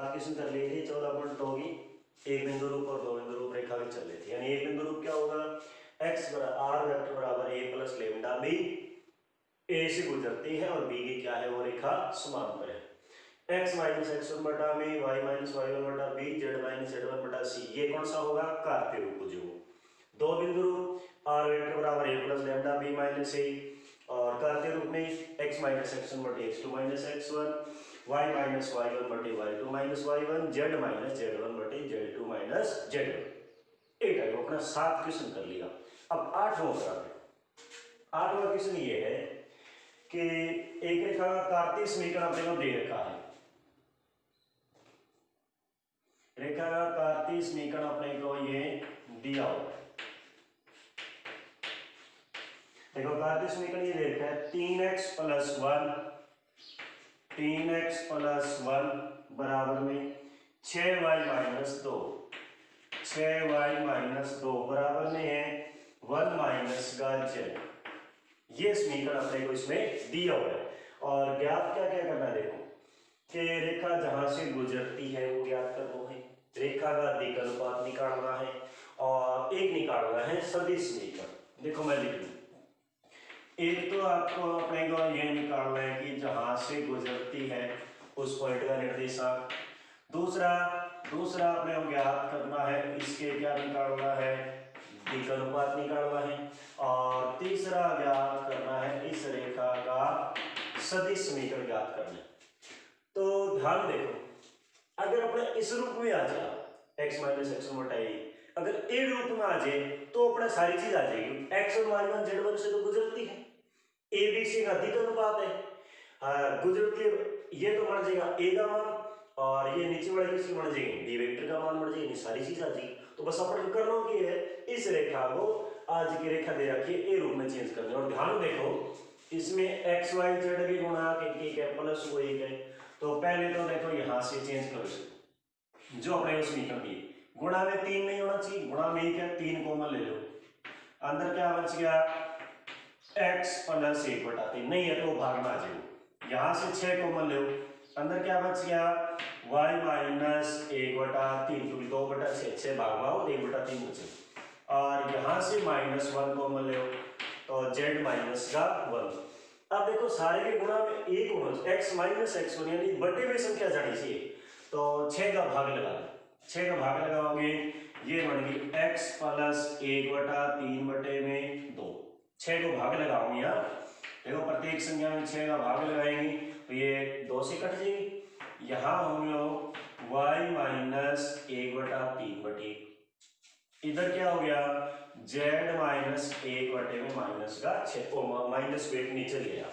Question कर लिए थे 14 होगी एक बिंदु रूप और दो बिंदु रूप रेखा के चल रहे थे। यानी एक बिंदु रूप क्या होगा, एक्स आर वेक्टर बराबर ए प्लस लेमडा बी ए से गुजरती है और बी की क्या है वो रेखा समांतर है। एक्स माइनस एक्स वन बटा में वाई माइनस वाई वन बटा b z minus z one बटा सी, ये कौन सा होगा, कार्तीय रूप जो दो बिंदु रूप आर वेक्टर बराबर a plus lambda B minus A और कार्तीय रूप में एक्स माइनस एक्स वन बटे x two minus x one y minus y one बटे y two minus y one z minus z one बटे z two minus z one. एक type अपना 7 question कर लिया। अब 8वां कराते हैं। 8वां क्वेश्चन ये है कि एक रेखा का कार्तीय समीकरण अपने को दे रखा है। रेखा का कार्तीय समीकरण अपने को ये दिया हुआ है। देखो कार्तीय समीकरण ये दे रखा है 3x प्लस 1 3x प्लस 1 बराबर में 6y माइनस 2 6y माइनस 2 बराबर में है 1 माइनस का z। ये समीकरण अपने को इसमें दिया हुआ है और ज्ञात क्या क्या करना है, देखो कि रेखा जहां से गुजरती है वो ज्ञात करना है, रेखा का दिक् अनुपात निकालना है और एक निकालना है सदिश समीकरण। देखो मैं लिख लूं, एक तो आपको अपने को यह निकालना है कि जहां से गुजरती है उस पॉइंट का निर्देशांक। दूसरा अपने को ज्ञात करना है, इसके क्या निकालना है, दिक् अनुपात निकालना है। और तीसरा ज्ञात करना है इस रेखा का सदिश समीकरण ज्ञात करना है। तो ध्यान देखो, अगर अपने इस रूप में आ जाए x माइनस एक्स वन बटा ए, अगर ए रूप में आ जाए तो अपना सारी चीज आ जाएगी। X one y one z one से तो गुजरती है, ए बी सी का दिक् अनुपात है, गुजरती ये तो बन जाएगा ए का मान और ये नीचे वाले किसकी बन जाएगी, बी वेक्टर का मान बन जाएगी, सारी चीज आ जाएगी। तो बस अपन करना की है, इस रेखा को आज की रेखा दे रखी है ए रूप में चेंज करना। और ध्यान देखो इसमें एक्स वाई जेड की गुणा एक है प्लस वो एक है। तो पहले तो देखो यहां से चेंज करो, जो अपने समीकरण दिए गुणा में 3 नहीं होना चाहिए, गुणा में 1 है, 3 कॉमन ले लो, अंदर क्या बच गया x प्लस 1 बटा 3, नहीं है तो भाग में आ जाएगा। यहां से 6 कॉमन ले लो, अंदर क्या बच गया y माइनस 1 बटा 3, क्योंकि 2 बटा 6 भाग में आओ 1 बटा 3 बचे। और यहां से माइनस 1 कॉमन ले लो तो z माइनस का 1। अब देखो सारे के गुणा में 1 होना, x माइनस एक्स वन यानी बटे में संख्या जानी चाहिए, तो 6 का भाग लगा लो, 6 का भाग लगाओगे ये बन गई x प्लस 1 बटा 3 बटे में 2। 6 को भाग लगाओगे यार, देखो प्रत्येक संख्या में 6 का भाग लगाएंगे तो ये 2 से कट जाएगी। यहां होंगे y माइनस 1 बटा 3 बटे, इधर क्या हो गया z माइनस 1 बटे में माइनस का 6 माइनस वेट नीचे गया।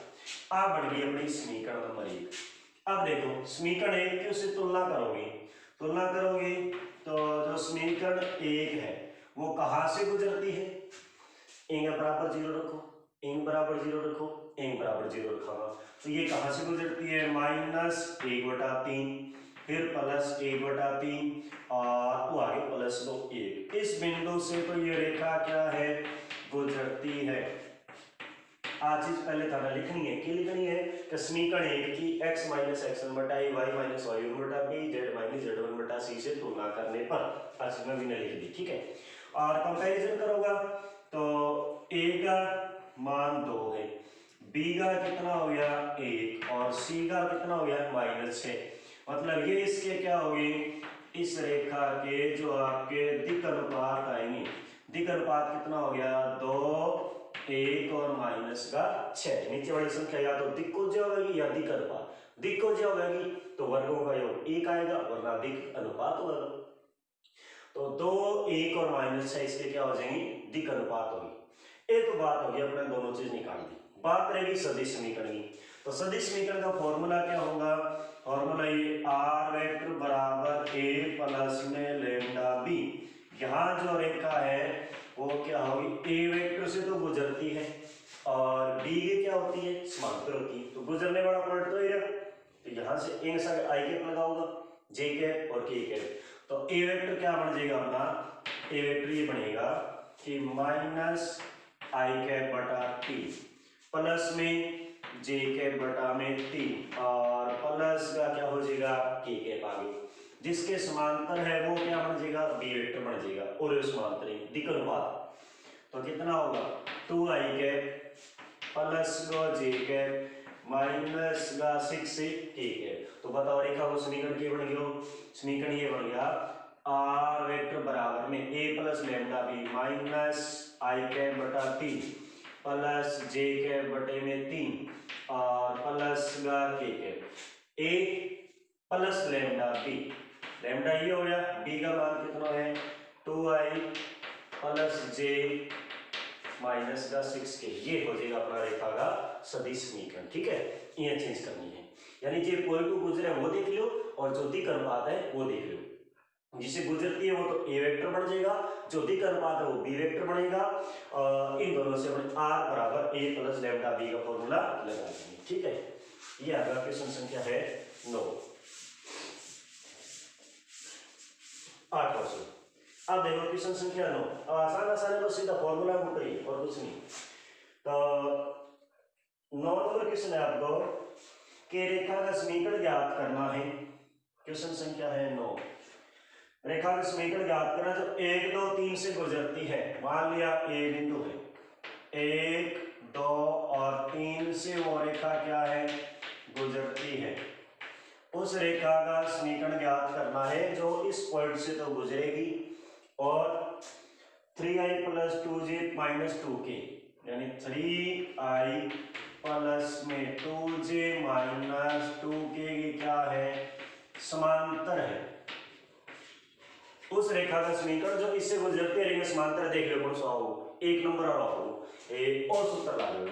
अब बढ़ गई अपनी समीकरण नंबर 1। अब देखो समीकरण 1 की उससे तुलना करोगे तो जो समीकरण 1 है वो कहां से गुजरती है, इंग बराबर 0 रखो, इंग बराबर 0 रखो, इंग बराबर 0 रखा, तो ये कहां से गुजरती है माइनस 1 बटा 3 फिर प्लस 1 बटा 3 और वो आगे प्लस 2 1। इस बिंदु से तो ये रेखा क्या है गुजरती है। आज चीज पहले थाना लिखनी है, क्या लिखनी है कि समीकरण 1 की x माइनस एक्स वन बटा a y minus y one बटा b z minus z one बटा सी से तुलना करने पर आज में भी लिख दी, ठीक है। और कंपैरिजन करोगा तो a का मान 2 है, b का कितना हो गया 1 और c का कितना हो गया माइनस 6। मतलब ये इसके क्या होगी, इस रेखा के जो आपके दिक् अनुपात आएंगे, दिक् अनुपात कितना हो गया 2 1 और माइनस का 6। नीचे वाली संख्या या तो दिक् को जो होगी या दिक् अनुपात, दिक् को जो होगी तो वर्गों का योग 1 आएगा वरना दिक् अनुपात होगा। तो 2 1 और माइनस 6 इसके क्या हो जाएंगे दिक् अनुपात होगी। एक तो बात होगी अपने दोनों चीज निकाल दी, बात रहेगी सदिश समीकरण की। तो सदिश समीकरण का फॉर्मूला क्या होगा, फॉर्मूला ये r वेक्टर बराबर a प्लस में लेमडा b। यहाँ जो रेखा है वो क्या होगी a वेक्टर से तो गुजरती है और b की क्या होती है समांतर होती है, तो गुजरने वाला पॉइंट तो ये, तो यहाँ से एक साइड i कैप लगाऊंगा j कैप और k कैप, तो a वेक्टर क्या बन जाएगा अपना, a वेक्टर ये बनेगा कि माइनस i कैप बटा t प्लस में जे कैप बटा में 3 और प्लस का क्या हो जाएगा के कैप आगे, जिसके समांतर है वो क्या बन जाएगा बी वेक्टर बन जाएगा और समांतर दिक् अनुपात, तो कितना होगा 2i कैप प्लस जे कैप माइनस 6 के कैप। तो बताओ रेखा को समीकरण क्या बन गया, समीकरण ये बन गया आर वेक्टर बराबर में ए प्लस लैम्डा बी माइनस आई कैप बटा 3 प्लस जे कैप बटे में 3 और प्लस के cap a plus lambda b, lambda ये हो गया, बी का मान कितना है 2i प्लस जे माइनस 6 के, ये हो जाएगा अपना रेखा का सदिश समीकरण। ठीक है, ये चेंज करनी है, यानी जो पॉइंट को गुजरे वो देख लो और जो दिक् अनुपात है वो देख लो, जिसे गुजरती है वो तो ए वेक्टर बन जाएगा, जो दिक् अनुपात है वो बी वेक्टर बनेगा, इन दोनों से अपने आर बराबर ए प्लस लैम्डा बी का फॉर्मूला लगा देंगे। ठीक है, ये आपका क्वेश्चन संख्या है 9। 8 क्वेश्चन। अब देखो क्वेश्चन संख्या 9, अब आसान है, बस सीधा फॉर्मूला को करिए और कुछ नहीं। तो 9 नंबर क्वेश्चन है आपको कि रेखा का समीकरण ज्ञात करना है। क्वेश्चन संख्या है 9, रेखा का समीकरण ज्ञात करना, जो 1 2 3 से गुजरती है, मान लिया ए बिंदु है, 1 2 और 3 से वो रेखा क्या है गुजरती है, उस रेखा का समीकरण ज्ञात करना है जो इस पॉइंट से तो गुजरेगी और 3i plus 2j minus 2k, यानी 3i प्लस में 2j माइनस 2k क्या है समांतर है, उस रेखा का समीकरण जो इससे गुजरती है रेखा समांतर देख लो कौन सा हो, 1 नंबर वाला हो, एक और सूत्र ला लो,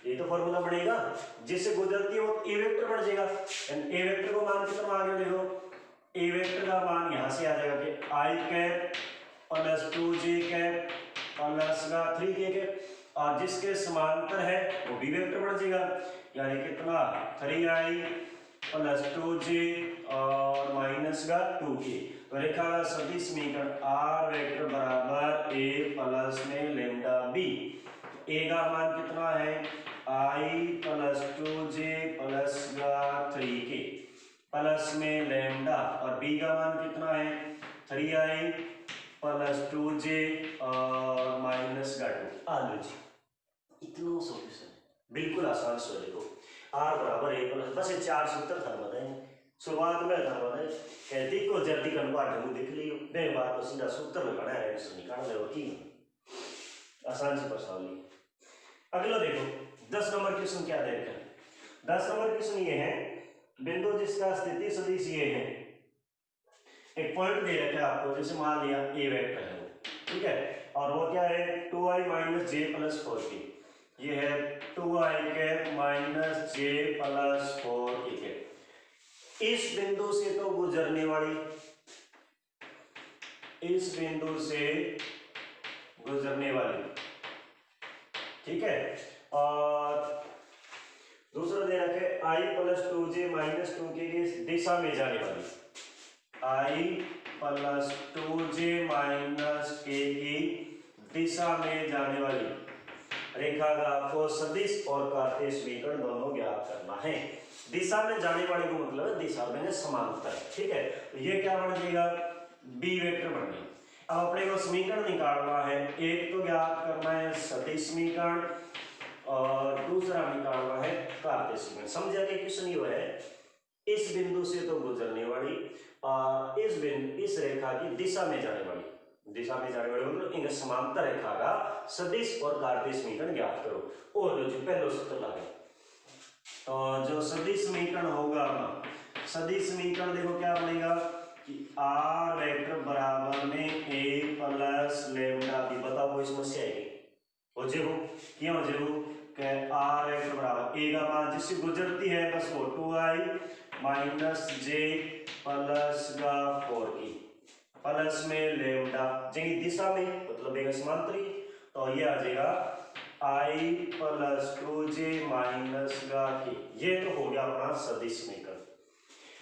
ये तो फॉर्मूला बनेगा, जिससे गुजरती है वो ए वेक्टर बन जाएगा, ए वेक्टर को मान कितना आ गया देखो, ए वेक्टर का मान यहां से आ जाएगा कि i cap plus 2j cap plus 3k cap और जिसके समांतर है वो बी वेक्टर बन जाएगा, यानी कितना 3i प्लस 2j और माइनस 2k। तो रेखा का सदिश समीकरण आर वेक्टर बराबर ए प्लस में लैम्डा बी, ए का मान कितना है i plus 2j plus 3k plus में लैम्डा और b का मान कितना है 3i प्लस 2j और माइनस 2। आलू जी इतना सॉल्यूशन है, बिल्कुल आसान से देखो r बराबर a प्लस, बस ये 4 सूत्र था बताएं, शुरुआत में था बताएं, कहती को जल्दी कन्वर्ट ढंग देख लियो, नहीं बात तो सीधा सूत्र लगाना है, इसको निकाल ले की आसान सी प्रश्नावली। अगला देखो 10 नंबर क्वेश्चन क्या दे रखा है, 10 नंबर क्वेश्चन ये है, बिंदु जिसका स्थिति सदिश ये है, एक पॉइंट दे रखा है आपको, जैसे मान लिया ए वेक्टर है वो, ठीक है, और वो क्या है 2i माइनस जे प्लस 4k, ये है 2i कैप माइनस जे प्लस 4k कैप, इस बिंदु से तो गुजरने वाली, इस बिंदु से गुजरने वाली, ठीक है, और दूसरा दे रखे i plus 2j minus 2k की दिशा में जाने वाली, i plus 2j minus k की दिशा में जाने वाली रेखा का आपको सदिश और कार्तीय समीकरण दोनों ज्ञात करना है। दिशा में जाने वाली को मतलब है दिशा में समांतर, ठीक है, तो ये क्या बन जाएगा बी वेक्टर बन गया। अब अपने को समीकरण निकालना है, एक तो ज्ञात करना है सदिश समीकरण और दूसरा निकालना है कार्तीय समीकरण। समझा कि क्वेश्चन ये है, इस बिंदु से तो गुजरने वाली और इस बिंदु इस रेखा की दिशा में जाने वाली, दिशा में जाने वाली मतलब इनके समांतर रेखा का सदिश और कार्तीय समीकरण ज्ञात करो। और जो पहला सूत्र लगे तो जो सदिश समीकरण होगा अपना, सदिश समीकरण देखो क्या बनेगा कि आर वेक्टर बराबर में ए प्लस लैम्डा बी, बताओ कोई समस्या है हो जेबो क्यों हो जेबो के आर वेक्टर बराबर ए का मान जिससे गुजरती है बस वो 2i माइनस जे प्लस 4k प्लस में लैम्डा जी दिशा में मतलब एक समांतरी, तो ये आ जाएगा i plus 2j minus k, ये तो हो गया अपना सदिश समीकरण।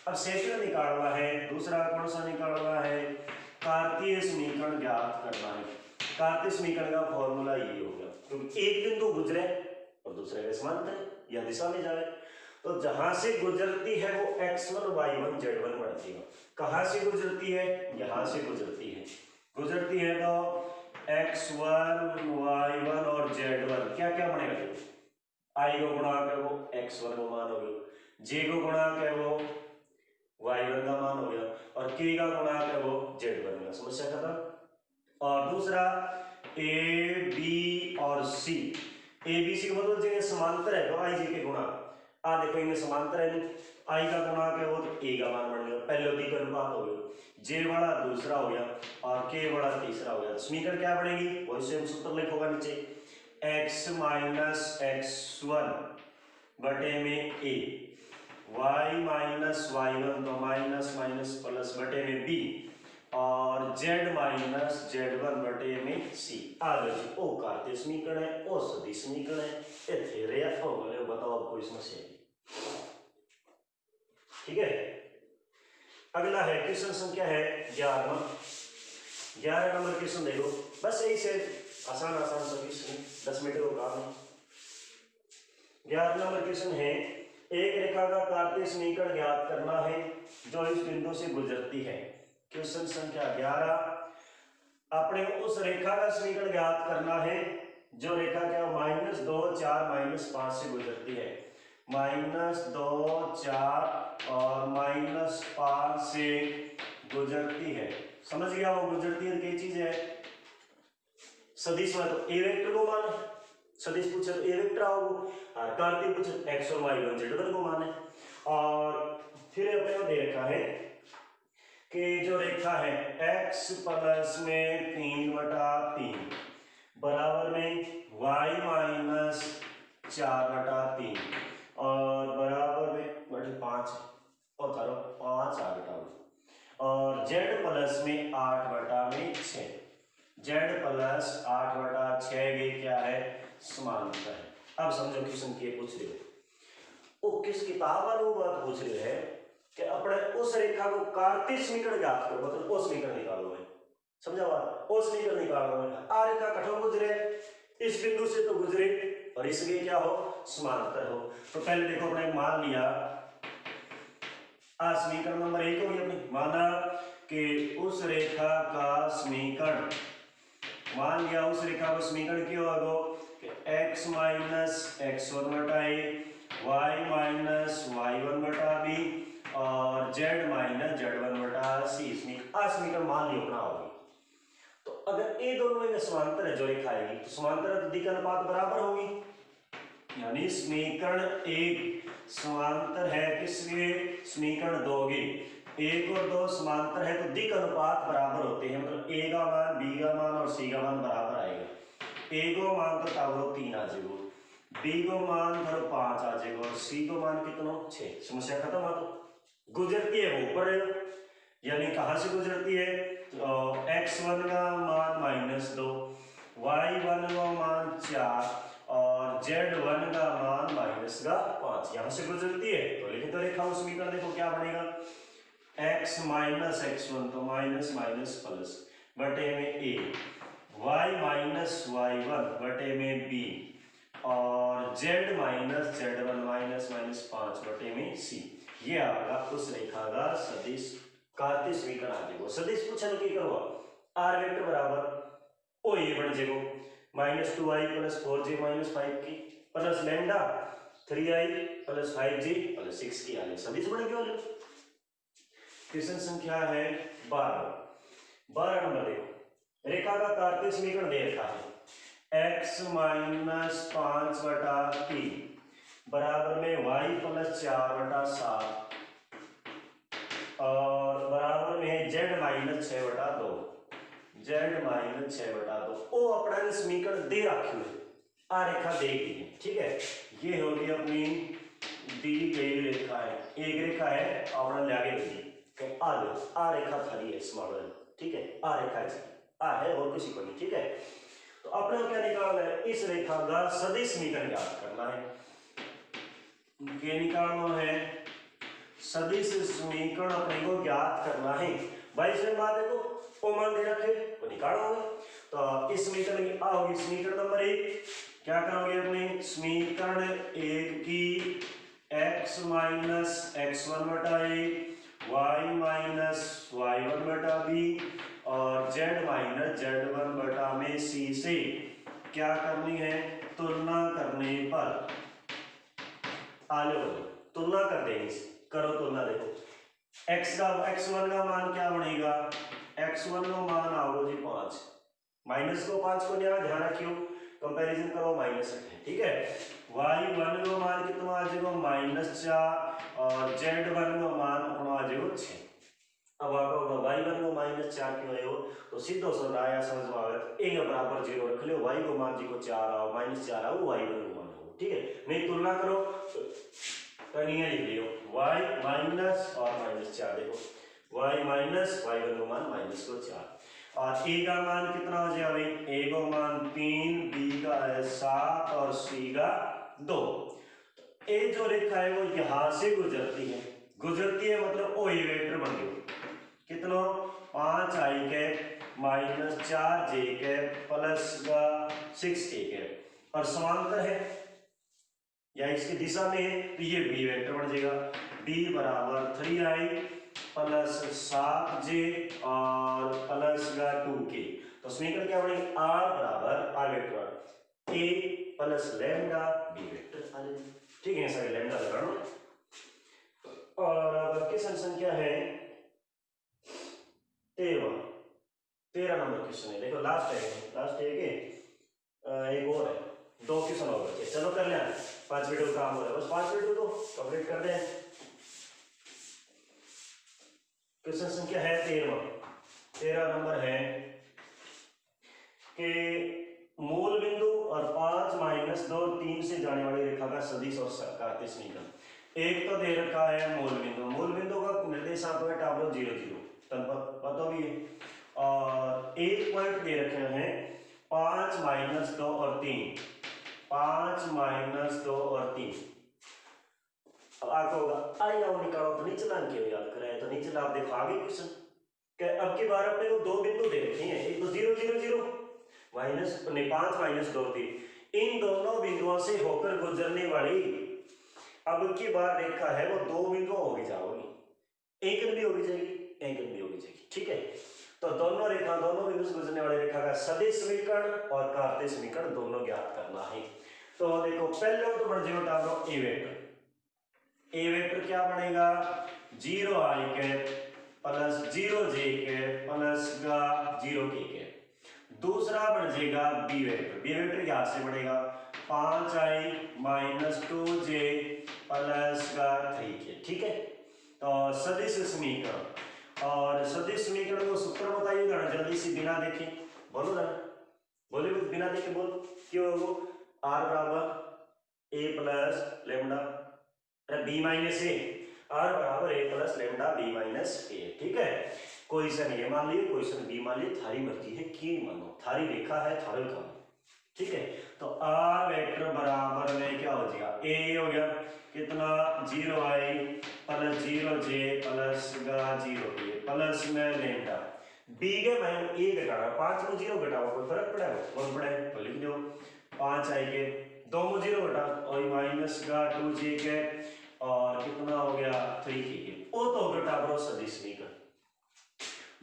अब सेकंड निकालना है, दूसरा कौन सा निकालना है कार्तीय समीकरण ज्ञात करना है। कार्तीय समीकरण का फॉर्मूला ये होगा, क्योंकि एक बिंदु गुजरे और दूसरे के समांतर है या दिशा में जाए, तो जहां से गुजरती है वो x1 y1 z1 बढ़ती है। कहां से गुजरती है? यहां से गुजरती है। गुजरती है तो x1 y1 और z1 क्या क्या बनेगा? i को गुणांक है वो x1 का मान हो गया, j को गुणांक है वो y1 का मान हो गया, और k का गुणांक है वो z1 का। समस्या खत्म। और दूसरा a b और c, a b c का मतलब जगह समांतर है तो i j के गुणांक, देखो इनमें समांतर है, i का गुणांक है वो तो a का मान बन गया, पहले अधिक अनुपात हो गया, j बड़ा दूसरा हो गया और k बड़ा तीसरा हो गया। समीकरण क्या बनेगी? वही सेम सूत्र लिखोगा नीचे, x माइनस x1 बटे में a, y माइनस y1 तो माइनस माइनस प्लस बटे में b, और z माइनस z1 बटे में c। आगे जी ओ कार्तीय समीकरण है, ओ सदिश समीकरण है, ये थ्योरी है। बताओ आपको इसमें से, ठीक है। अगला है क्वेश्चन संख्या है 11 नंबर क्वेश्चन देखो, बस यही से आसान सा क्वेश्चन, 10 मिनट का काम है। 11 नंबर क्वेश्चन है, एक रेखा का कार्तीय समीकरण ज्ञात करना है जो इस बिंदु से गुजरती है। क्वेश्चन संख्या 11, अपने उस रेखा का समीकरण ज्ञात करना है जो रेखा क्या -2 4 -5 से गुजरती है। -2 4 और -5 से गुजरती है। समझ गया? वो गुजरती है क्या चीज है? सदिश में तो ए वेक्टर को मान है, सदिश पूछे तो ए वेक्टर आओगे, और कार्तीय पूछे x और y1 z1 को मान है। और फिर अपने को दे रखा है कि जो रेखा है x प्लस में 3/3 बराबर में y माइनस 4/3 और बराबर में 5 और 5 और z प्लस में 8/6, z प्लस 8/6 ये क्या है? समांतर है। अब समझो क्वेश्चन के पूछ रहे हो, वो किस किताब वालों बात पूछ रहे हैं कि अपने उस रेखा को कार्तीय समीकरण ज्ञात करो, मतलब वो समीकरण निकालो है। समझा बात? वो समीकरण निकालना है। आ रेखा कठोर गुजरे, इस बिंदु से तो गुजरे और इसलिए क्या हो? समांतर हो। तो पहले देखो अपने मान लिया, समीकरण नंबर 1 हो गया अपने, माना कि उस रेखा का समीकरण, मान लिया उस रेखा का समीकरण क्या होगा कि x माइनस x1 बटा a, y माइनस y1 बटा b और z माइनस z1 बटा c। समीकरण मान लियो बना होगी। तो अगर ये दोनों में समांतर है जो रेखा आएगी तो समांतर तो दिक् अनुपात बराबर होगी, यानी समीकरण एक समांतर है किसके? समीकरण 2 के। 1 और 2 समांतर है तो दिक् अनुपात बराबर होते हैं, मतलब a का मान b का मान और c का मान बराबर आएगा। a को मान तो तावरो 3 आ जाएगा, b को मान धरो 5 आ जाएगा और c को मान कितना? 6। समस्या खत्म। हो तो गुजरती है वो ऊपर, यानी कहां से गुजरती है? तो x1 का मान -2, y1 का मान 4 और z1 का मान -5, यहां से गुजरती है। तो लिखे तो रेखा उस समीकरण देखो क्या बनेगा, x माइनस x1 तो माइनस माइनस प्लस बटे में a, y माइनस y1 बटे में b और z minus z1 minus minus 5 बटे में c। ये आपका उस रेखा का सदिश कार्तीय समीकरण आ जाएगा। सदिश पूछा तो क्या करो, r वेक्टर बराबर ओ ये बन जाएगा -2i प्लस 4j माइनस 5 की plus lambda 3i plus 5j plus 6 की आ गई। सदिश बन गया। क्वेश्चन संख्या है 12 नंबर देखो, रेखा का कार्तीय समीकरण दे रखा है x माइनस 5/3 बराबर में y प्लस 4/7 और बराबर में z माइनस 6/2, z माइनस 6/2। ओ अपना समीकरण दे रखी है, आ रेखा दे दी है, ठीक है। ये होगी अपनी दी गई रेखा है, एक रेखा है अपना लागे दी आ रेखा खड़ी है इस मॉडल, ठीक है। आ रेखा है और किसी को नहीं, ठीक है। तो अपने क्या निकालना है? इस रेखा का सदिश समीकरण ज्ञात करना है। क्या निकालना है? सदिश समीकरण अपने को ज्ञात करना है। भाई इसमें बात देखो, ओ मान दे रखे तो निकालोगे। तो तो इस समीकरण की आ होगी समीकरण नंबर 1, क्या करोगे अपने समीकरण 1 की x माइनस x1 बटा ए, y माइनस y1 बटा बी और z माइनस z1 बटा में सी से क्या करनी है, तुलना करने पर आने वाली तुलना कर देंगे। करो तुलना, देखो x1 का मान क्या बनेगा, x1 का मान आओ जी 5, माइनस को 5 को ध्यान रखियो, कंपैरिजन करो माइनस है, ठीक है। y1 का मान कितना आ जाएगा -4 और z1 का मान अपना आ जाएगा 6। अब आपका होगा y1 को -4 क्यों आयो, तो सीधो सा आया समझ में आवे, a के बराबर 0 रख लो, y को मान जी को 4 आओ -4 आओ y1 को मान हो, ठीक है। नहीं तुलना करो तो नहीं लिख लियो y माइनस और -4, देखो y माइनस y1 का मान -4 और a का मान कितना हो जाएगा भाई, a का मान 3, b का है 7 और c का 2। a जो रेखा है वो यहां से गुजरती है मतलब ओ ए वेक्टर बन गया कितना 5i cap minus 4j cap plus का 6k कैप और समांतर है या इसकी दिशा में है तो ये b वेक्टर बन जाएगा, b बराबर 3i प्लस 7j और प्लस का 2k। तो समीकरण क्या बनेगी, r बराबर r vector a plus lambda b vector आ जाएगा, ठीक है। सारे लैम्डा लगाना और अब क्वेश्चन संख्या है 13 नंबर क्वेश्चन है, देखो लास्ट है कि एक और है, 2 क्वेश्चन और बचे, चलो कर लें 5 मिनट का काम हो रहा है, बस 5 मिनट तो कंप्लीट कर दें। क्वेश्चन संख्या है 13 नंबर है कि मूल बिंदु और 5 -2 3 से जाने वाली रेखा का सदिश और कार्तीय समीकरण। एक तो दे रखा है मूल बिंदु का निर्देशांक है टाबलो 0 0 पता भी है और एक पॉइंट दे रखे हैं 5 -2 और 3, 5 -2 और 3। अब आपको होगा आई नाउ निकालो तो नीचे लाइन के याद कराया तो नीचे आप देखो आगे क्वेश्चन कि अब की बार अपने को 2 बिंदु दे रखे हैं, एक तो 0 0 0 माइनस नहीं 5 -2 3, इन दोनों बिंदुओं से होकर गुजरने वाली अब की बार रेखा है वो 2 बिंदुओं हो जाओगी, एक भी होगी जाएगी, ठीक है। तो दोनों बिंदु से गुजरने वाली रेखा का सदिश समीकरण और कार्तीय समीकरण दोनों ज्ञात करना है। तो देखो पहले तो बन जाएगा ए वेक्टर क्या बनेगा 0i cap plus 0j cap plus का 0k कैप। दूसरा बन जाएगा बी वेक्टर यहां से बढ़ेगा 5i -2j प्लस का 3k, ठीक है। तो सदिश समीकरण और सदिश समीकरण को सूत्र बताइए ना जल्दी से बिना देखे, बोलो ना, बोले कुछ बिना देखे बोल, क्यों वो r बराबर a plus lambda b minus a, r बराबर a plus lambda b minus a, ठीक है। क्वेश्चन ये मान लिए क्वेश्चन बी मान लिए, थारी मर्जी है कि मानो, थारी रेखा है थारी काम, ठीक है। तो r वेक्टर बराबर में क्या हो जाएगा, a हो गया कितना 0i प्लस 0j प्लस का 0k प्लस में लेमडा b के मान a घटाना 5 में 0 घटाओ कोई फर्क पड़ेगा, कौन पड़े तो लिख दो 5i के 2 में 0 घटा और माइनस का 2j के और कितना हो गया 3k के, वो तो घटा बरो सदिश समीकरण।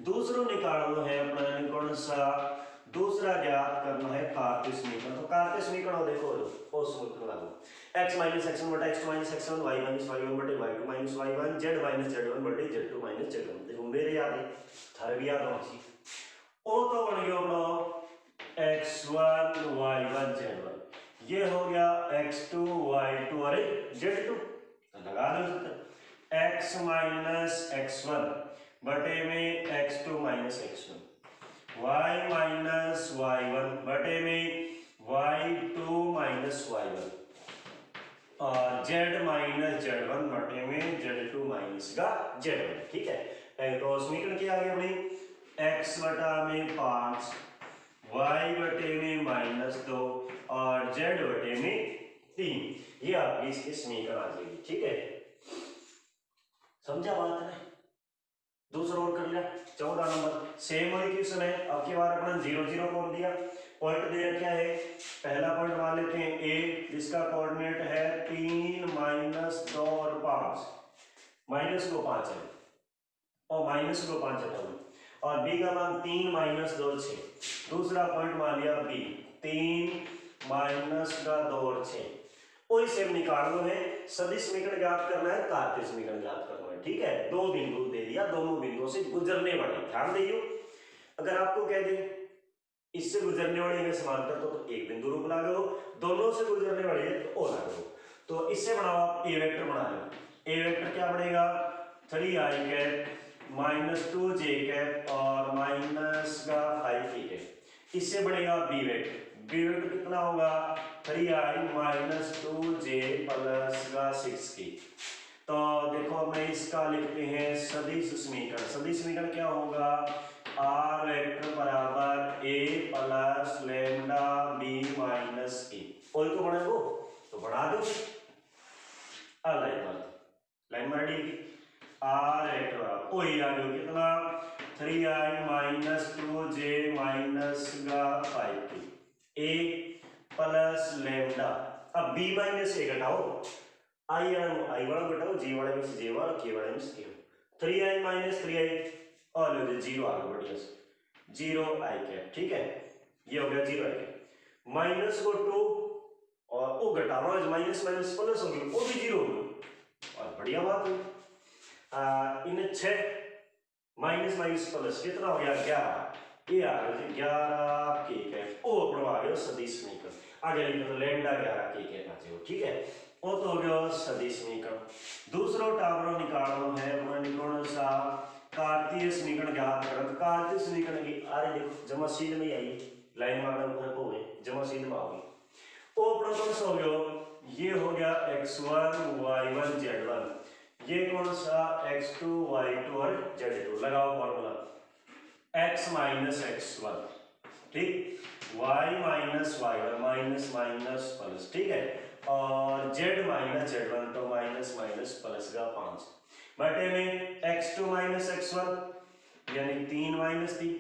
दूसरा निकालना है अपना कौन सा, दूसरा ज्ञात करना है कार्तीय समीकरण। तो कार्तीय समीकरण देखो वो सूत्र लागू x - x1 बटा x2 - x1 y - y1 बटे y2 - y1 z - z1 बटे z2 - z1। देखो मेरे याद है थारे भी याद होना चाहिए, ओ तो बन गया अपना x1 y1 z1, ये हो गया x2 y2 अरे z2 लगा दो x - x1 बटे में x2 - x1 y minus y1 बटे में y2 माइनस y1 और z माइनस z1 बटे में z2 माइनस का z1, ठीक है। तो समीकरण क्या आ गया अपनी x बटा में 5 y बटे में -2 और z बटे में 3, ये आपकी इसकी समीकरण आ जाएगी, ठीक है। समझा बात है, दूसरा और कर लिया 14 नंबर। सेम वही क्वेश्चन है, अब की बार अपन 0 0 कोड दिया, पॉइंट दे रखा है। पहला पॉइंट मान लेते हैं ए, जिसका कोऑर्डिनेट है 3 -2 और 5, -2 5 है और -2 5 है, और बी का मान 3 -2 6। दूसरा पॉइंट मान लिया बी, 3 -2 और 6। कोई सेम निकाल लो है, सदिश समीकरण ज्ञात करना है, कार्तीय समीकरण ज्ञात करना है। ठीक है, दो बिंदु दे दिया, दोनों बिंदुओं से गुजरने वाले, ध्यान दइयो। अगर आपको कह दे इससे गुजरने वाले में समांतर तो एक बिंदु रूप लागो, दोनों से गुजरने वाले तो ओ लागो। तो इससे बनाओ आप ए वेक्टर बना लो। ए वेक्टर क्या बनेगा, 3i कैप -2j कैप और -5k कैप। इससे बनेगा बी वेक्टर। बी वेक्टर कितना होगा, 3i -2j + 6k। तो देखो मैं इसका लिखते हैं सदिश समीकरण। सदिश समीकरण क्या होगा, आर वेक्टर बराबर a plus lambda B minus ए। कोई तो बना दो, तो बढ़ा दो लाइन मार डी। आर वेक्टर बराबर कोई आ गया कितना, 3i -2j -5k ए प्लस लैम्डा। अब बी माइनस ए घटाओ, आई वाला घटाओ, जी वाले में से जे वाला, के वाले में से के। 3i - 3i और लो 0 आ गया, बढ़िया से 0i कैप। ठीक है, ये हो गया 0i कैप। माइनस को 2 और वो घटाना, माइनस माइनस प्लस हो गया, वो भी 0 हो गया, और बढ़िया बात है। इन 6 माइनस माइनस प्लस कितना हो गया, 11। ये आ गया 11 के कैप। ओ अपना आ गया सदिश समीकरण। आगे लिखो तो लैम्डा 11 के कैप आ जाओ। ठीक है, वो तो हो गया सदिश समीकरण। दूसरा टावरों निकालना है, मैंने कौन सा, कार्तीय समीकरण ज्ञात करो। तो कार्तीय समीकरण की अरे देखो जमासील में आई, लाइन मारना फर्क हो गए, जमासील में आ गई। वो अपना कौन सा हो गया, ये हो गया x1 y1 z1, ये कौन सा x2 y2 और z2। लगाओ फॉर्मूला, x - x1, ठीक, y - y1 minus minus plus. ठीक है, और z - z1 तो माइनस माइनस प्लस का 5 बटे में x2 - x1 यानी 3 - 3,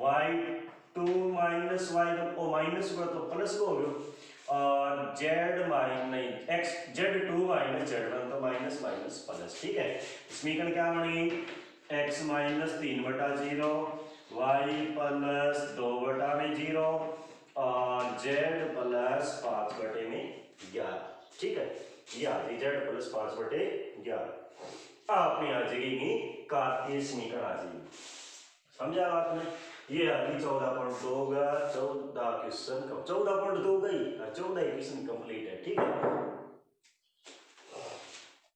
y2 - y1 ओ माइनस हुआ तो प्लस हो गया, और z2 - z1 तो माइनस माइनस प्लस। ठीक है, समीकरण क्या बनेगी, x - 3/0, y + 2/0 और z + 5/11। ठीक है, ये आ गई z + 5/11। आपने आ जाएगी कार्तीय समीकरण आ जाएगी। समझा आपने, ये आ गई 14.2 का 14 क्वेश्चन, 14.2 गई 14 क्वेश्चन कंप्लीट है। ठीक है।